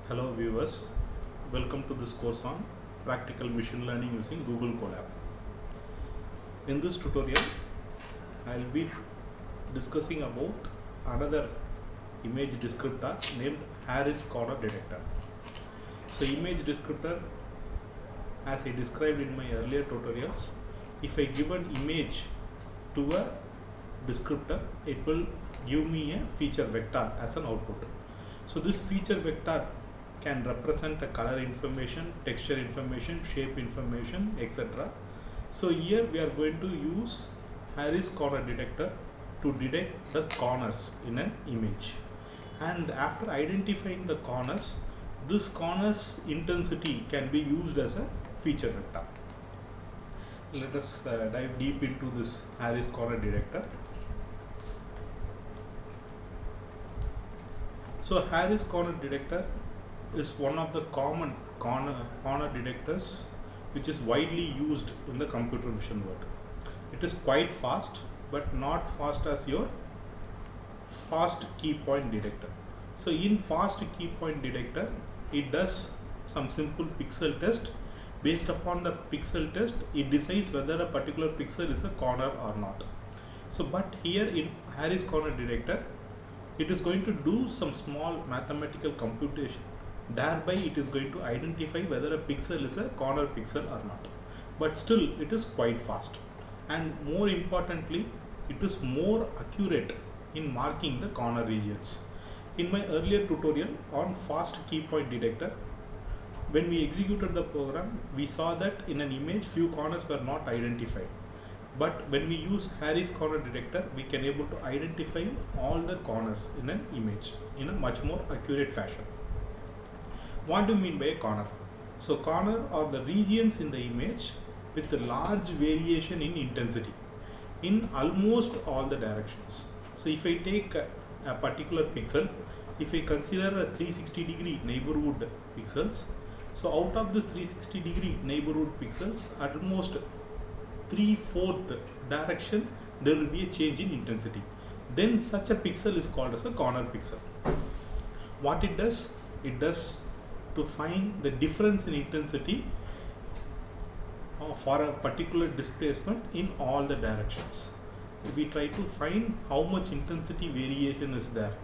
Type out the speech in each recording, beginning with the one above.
Hello viewers, welcome to this course on practical machine learning using Google Colab. In this tutorial, I'll be discussing about another image descriptor named Harris corner detector. So image descriptor, as I described in my earlier tutorials, if I give an image to a descriptor, it will give me a feature vector as an output. So this feature vector can represent a color information, texture information, shape information, etc. So here we are going to use Harris corner detector to detect the corners in an image. And after identifying the corners, this corners intensity can be used as a feature vector. Let us dive deep into this Harris corner detector. So Harris corner detector is one of the common corner detectors which is widely used in the computer vision world. It is quite fast, but not fast as your fast key point detector. So in fast key point detector, it does some simple pixel test. Based upon the pixel test, it decides whether a particular pixel is a corner or not. So but here in Harris corner detector, it is going to do some small mathematical computation. Thereby it is going to identify whether a pixel is a corner pixel or not. But still it is quite fast, and more importantly, it is more accurate in marking the corner regions. In my earlier tutorial on fast key point detector, when we executed the program, we saw that in an image few corners were not identified. But when we use Harris corner detector, we can able to identify all the corners in an image in a much more accurate fashion. What do you mean by a corner? So corner are the regions in the image with a large variation in intensity in almost all the directions. So if I take a particular pixel, if I consider a 360-degree neighborhood pixels, so out of this 360-degree neighborhood pixels, almost 3/4 direction there will be a change in intensity. Then such a pixel is called as a corner pixel. What it does to find the difference in intensity for a particular displacement in all the directions. We try to find how much intensity variation is there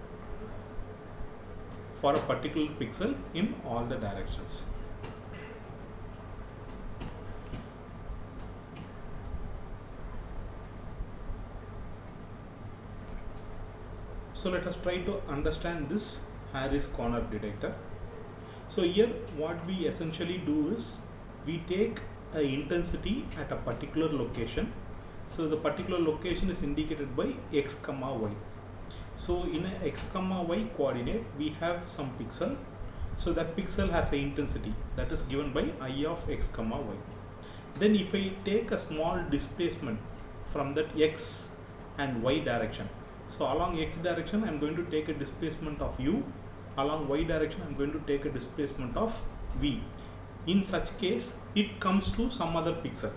for a particular pixel in all the directions. So let us try to understand this Harris corner detector. So here what we essentially do is we take a intensity at a particular location. So the particular location is indicated by x comma y. So in a x comma y coordinate, we have some pixel. So that pixel has an intensity that is given by I of x comma y. Then if I take a small displacement from that x and y direction, so along x direction I am going to take a displacement of u, along y direction I am going to take a displacement of v. In such case, it comes to some other pixel.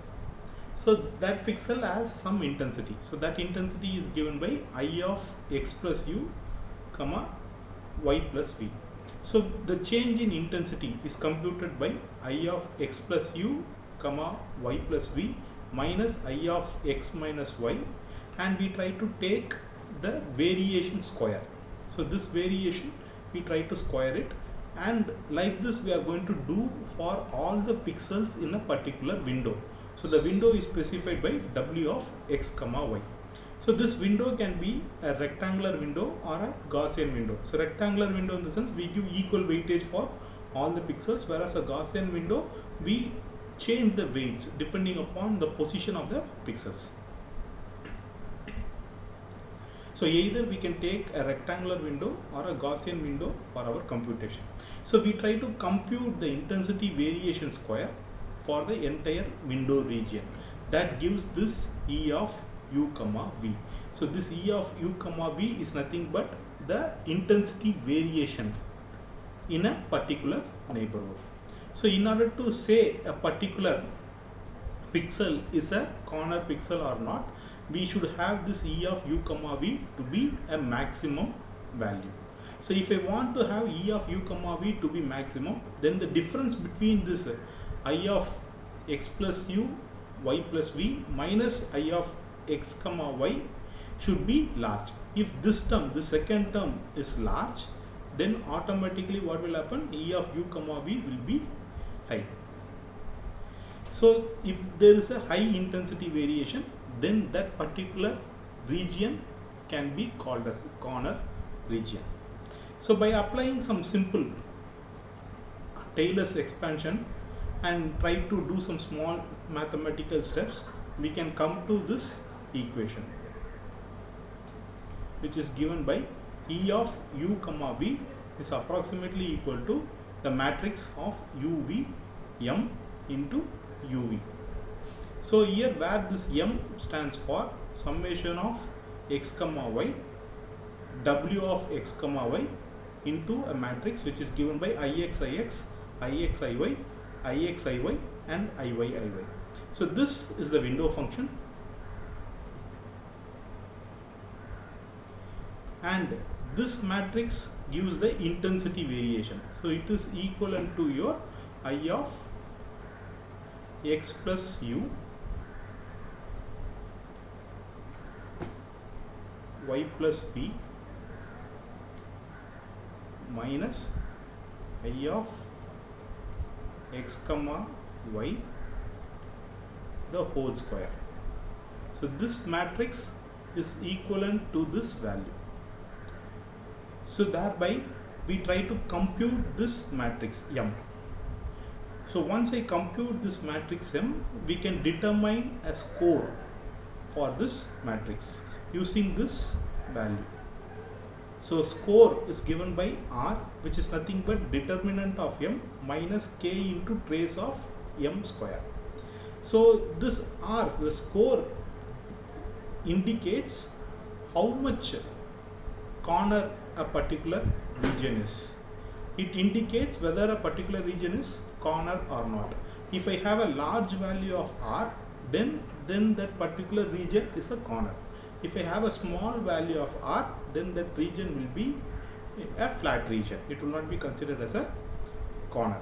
So that pixel has some intensity. So that intensity is given by I of x plus u comma y plus v. So the change in intensity is computed by I of x plus u comma y plus v minus I of x minus y, and we try to take the variation square. So this variation we try to square it, and like this we are going to do for all the pixels in a particular window. So the window is specified by w of x comma y. So this window can be a rectangular window or a Gaussian window. So rectangular window in the sense we give equal weightage for all the pixels, whereas a Gaussian window we change the weights depending upon the position of the pixels. So either we can take a rectangular window or a Gaussian window for our computation. So we try to compute the intensity variation square for the entire window region. That gives this E of u comma v. So this E of u comma v is nothing but the intensity variation in a particular neighborhood. So in order to say a particular pixel is a corner pixel or not, we should have this E of u comma v to be a maximum value. So if I want to have E of u comma v to be maximum, then the difference between this I of x plus u y plus v minus I of x comma y should be large. If this term, the second term is large, then automatically what will happen? E of u comma v will be high. So if there is a high intensity variation, then that particular region can be called as corner region. So by applying some simple Taylor's expansion and try to do some small mathematical steps, we can come to this equation, which is given by E of u comma v is approximately equal to the matrix of uv m into uv. So here where this m stands for summation of x comma y, w of x comma y into a matrix which is given by ix ix, ix iy, ix iy and iy iy. So this is the window function, and this matrix gives the intensity variation. So it is equivalent to your I of x plus u y plus v minus I of x comma y the whole square. So this matrix is equivalent to this value. So thereby we try to compute this matrix M. So once I compute this matrix M, we can determine a score for this matrix using this value. So score is given by R, which is nothing but determinant of M minus k into trace of M square. So this R, the score, indicates how much corner a particular region is. It indicates whether a particular region is corner or not. If I have a large value of R, then that particular region is a corner. If I have a small value of R, then that region will be a flat region. It will not be considered as a corner.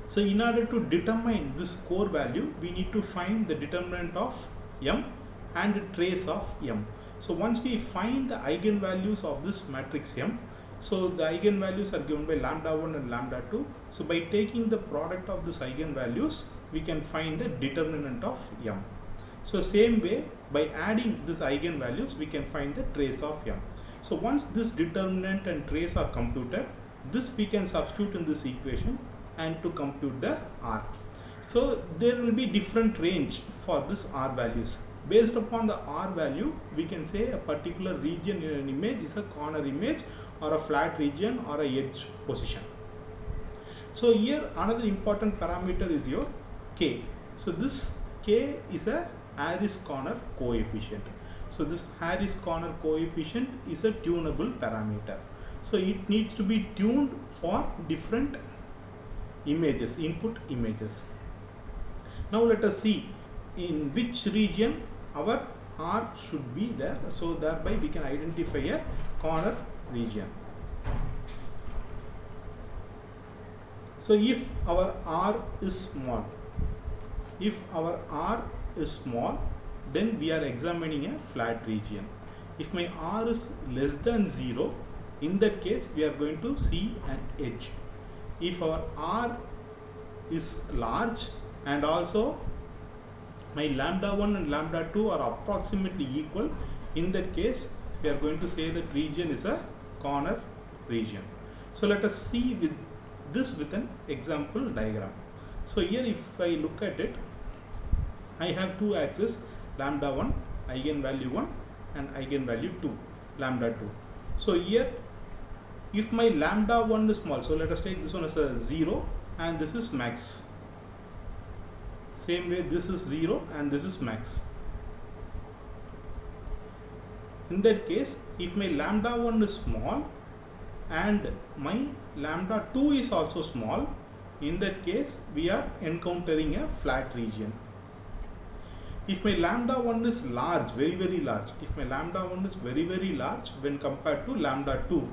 So in order to determine this score value, we need to find the determinant of M and the trace of M. So once we find the eigenvalues of this matrix M, so the eigenvalues are given by lambda 1 and lambda 2. So by taking the product of this eigenvalues, we can find the determinant of M. So same way, by adding this eigenvalues, we can find the trace of M. So once this determinant and trace are computed, this we can substitute in this equation and to compute the R. So there will be different range for this R values. Based upon the R value, we can say a particular region in an image is a corner image or a flat region or a edge position. So here another important parameter is your K. So this K is a Harris corner coefficient. So this Harris corner coefficient is a tunable parameter. So it needs to be tuned for different images, input images. Now let us see in which region our R should be there. So thereby we can identify a corner region. So if our R is small, then we are examining a flat region. If my R is less than 0, in that case we are going to see an edge. If our R is large and also my lambda 1 and lambda 2 are approximately equal, in that case we are going to say that region is a corner region. So let us see with this with an example diagram. So here if I look at it, I have two axes, lambda 1 eigenvalue 1 and eigenvalue 2 lambda 2. So here if my lambda 1 is small, so let us take this one as a 0 and this is max. Same way this is 0 and this is max. In that case, if my lambda 1 is small and my lambda 2 is also small, in that case we are encountering a flat region. If my lambda 1 is large, very large, if my lambda 1 is very large when compared to lambda 2,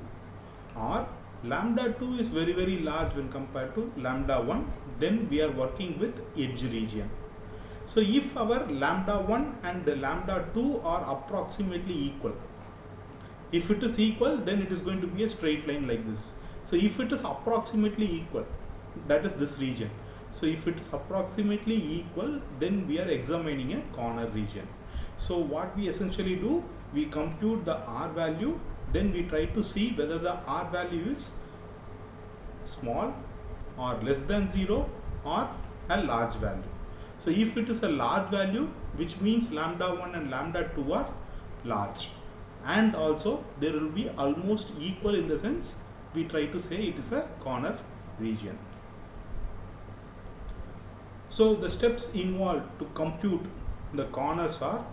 or lambda 2 is very large when compared to lambda 1, then we are working with edge region. So if our lambda 1 and lambda 2 are approximately equal, if it is equal, then it is going to be a straight line like this. So if it is approximately equal, that is this region. So if it is approximately equal, then we are examining a corner region. So what we essentially do, we compute the R value, then we try to see whether the R value is small or less than 0 or a large value. So if it is a large value, which means lambda 1 and lambda 2 are large, and also there will be almost equal, in the sense we try to say it is a corner region. So the steps involved to compute the corners are,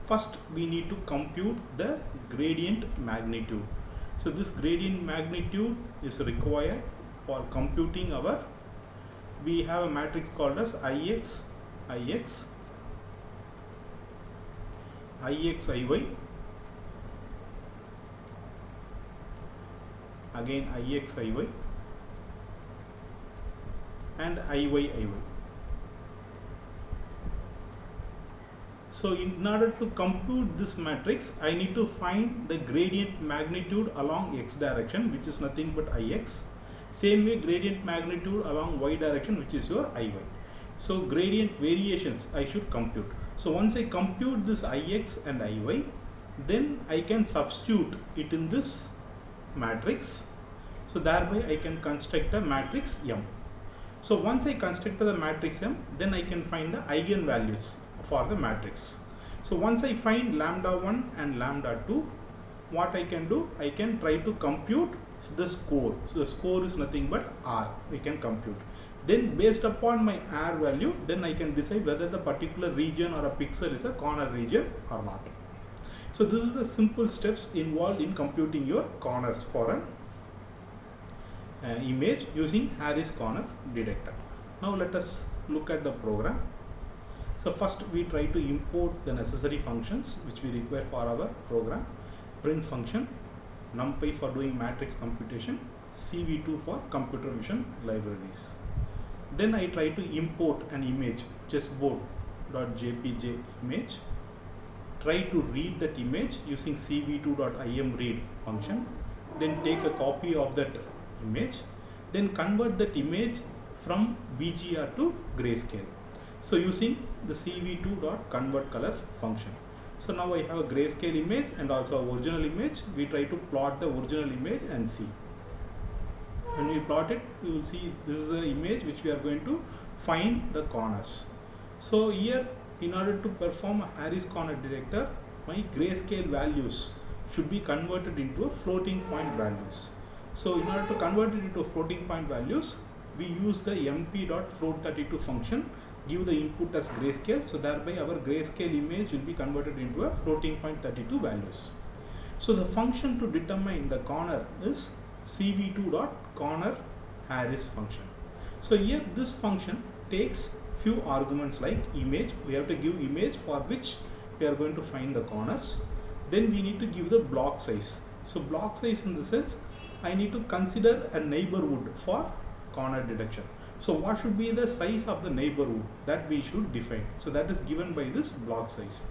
first we need to compute the gradient magnitude. So this gradient magnitude is required for computing our, we have a matrix called as Ix, Ix, Ix, Iy, again Ix, Iy, and Iy, Iy. So in order to compute this matrix, I need to find the gradient magnitude along x direction, which is nothing but Ix. Same way gradient magnitude along y direction, which is your Iy. So gradient variations I should compute. So once I compute this Ix and Iy, then I can substitute it in this matrix. So thereby I can construct a matrix M. So once I construct the matrix M, then I can find the eigenvalues for the matrix. So once I find lambda 1 and lambda 2, what I can do, I can try to compute the score. So the score is nothing but R, we can compute. Then based upon my R value, then I can decide whether the particular region or a pixel is a corner region or not. So this is the simple steps involved in computing your corners for an image using Harris corner detector. Now let us look at the program. So first we try to import the necessary functions which we require for our program. Print function, numpy for doing matrix computation, CV2 for computer vision libraries. Then I try to import an image, chessboard.jpg image. Try to read that image using cv2.imread function. Then take a copy of that image. Then convert that image from BGR to grayscale. So using the cv2.convertColor function. So now I have a grayscale image and also a original image. We try to plot the original image and see. When we plot it, you will see this is the image which we are going to find the corners. So here, in order to perform a Harris corner detector, my grayscale values should be converted into a floating point values. So in order to convert it into floating point values, we use the mp.float32 function, give the input as grayscale, so thereby our grayscale image will be converted into a floating point 32 values. So the function to determine the corner is cv2.cornerHarris function. So here this function takes few arguments like image. We have to give image for which we are going to find the corners. Then we need to give the block size. So block size in the sense, I need to consider a neighborhood for corner detection. So what should be the size of the neighborhood that we should define? So that is given by this block size.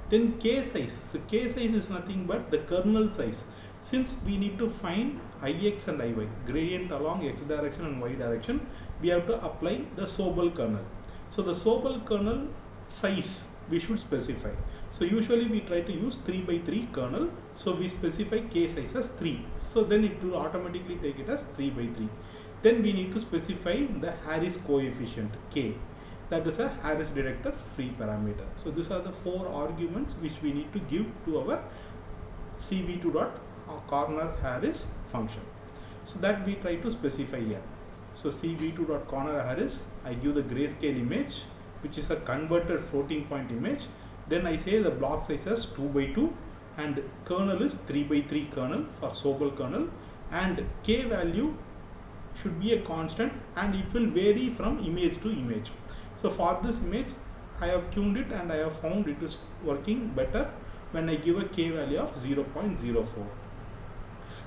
Then k size. So k size is nothing but the kernel size. Since we need to find Ix and Iy, gradient along x direction and y direction, we have to apply the Sobel kernel. So the Sobel kernel size we should specify. So usually we try to use 3x3 kernel. So we specify k size as 3. So then it will automatically take it as 3x3. Then we need to specify the Harris coefficient k. That is a Harris detector free parameter. So these are the 4 arguments which we need to give to our cv2.cornerHarris function. So that we try to specify here. So cv2.cornerHarris, I give the grayscale image, which is a converted floating point image. Then I say the block size as 2x2 and kernel is 3x3 kernel for Sobel kernel, and k value should be a constant and it will vary from image to image. So for this image, I have tuned it and I have found it is working better when I give a k value of 0.04.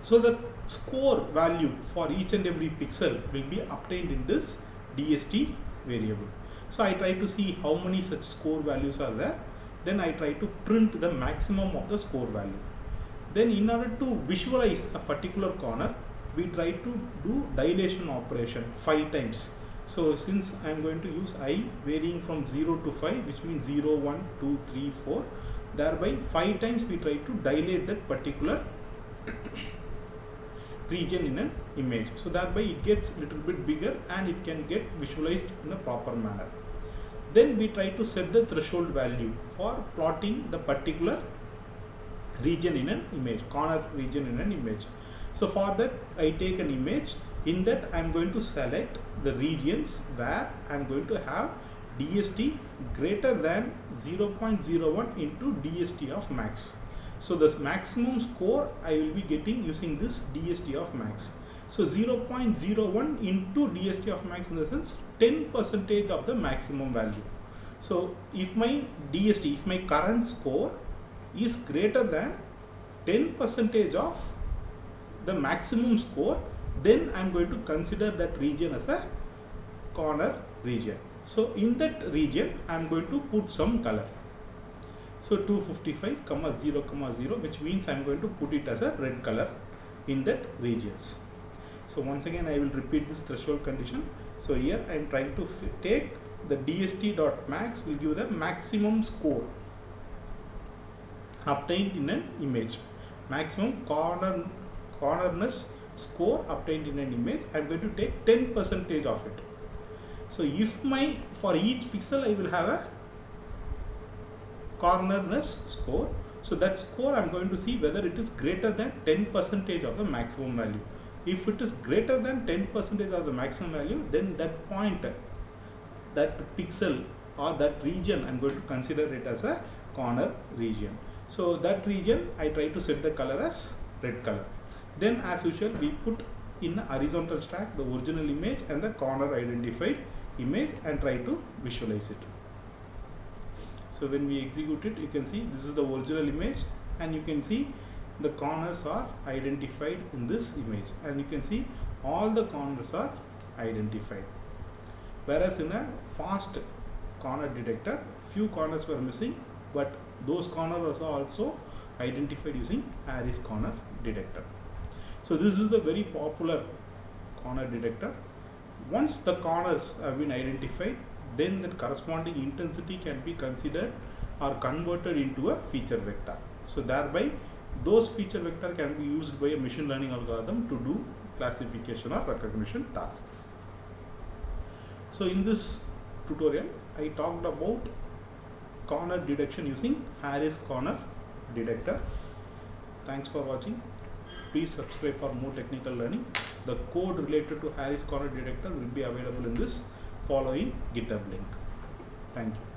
So the score value for each and every pixel will be obtained in this DST variable. So I try to see how many such score values are there. Then I try to print the maximum of the score value. Then in order to visualize a particular corner, we try to do dilation operation 5 times. So since I am going to use I varying from 0 to 5, which means 0, 1, 2, 3, 4, thereby 5 times we try to dilate that particular region in an image. So thereby it gets a little bit bigger and it can get visualized in a proper manner. Then we try to set the threshold value for plotting the particular region in an image, corner region in an image. So for that I take an image. In that I am going to select the regions where I am going to have DST greater than 0.01 into DST of max. So the maximum score I will be getting using this DST of max. So 0.01 into DST of max, in the sense 10% of the maximum value. So if my DST, if my current score is greater than 10% of the maximum score, then I am going to consider that region as a corner region. So in that region I am going to put some color. So 255, 0, 0, which means I am going to put it as a red color in that regions. So once again I will repeat this threshold condition. So here I am trying to take the DST.max will give the maximum score obtained in an image, maximum cornerness score obtained in an image. I am going to take 10% of it. So if for each pixel I will have a cornerness score, so that score I am going to see whether it is greater than 10% of the maximum value. If it is greater than 10% of the maximum value, then that point, that pixel or that region I am going to consider it as a corner region. So that region I try to set the color as red color. Then as usual we put in a horizontal stack the original image and the corner identified image and try to visualize it. So when we execute it, you can see this is the original image and you can see the corners are identified in this image, and you can see all the corners are identified. Whereas in a fast corner detector, few corners were missing, but those corners are also identified using Harris corner detector. So this is the very popular corner detector. Once the corners have been identified, then the corresponding intensity can be considered or converted into a feature vector. So thereby those feature vector can be used by a machine learning algorithm to do classification or recognition tasks. So in this tutorial I talked about corner detection using Harris corner detector. Thanks for watching. Please subscribe for more technical learning. The code related to Harris corner detector will be available in this following GitHub link. Thank you.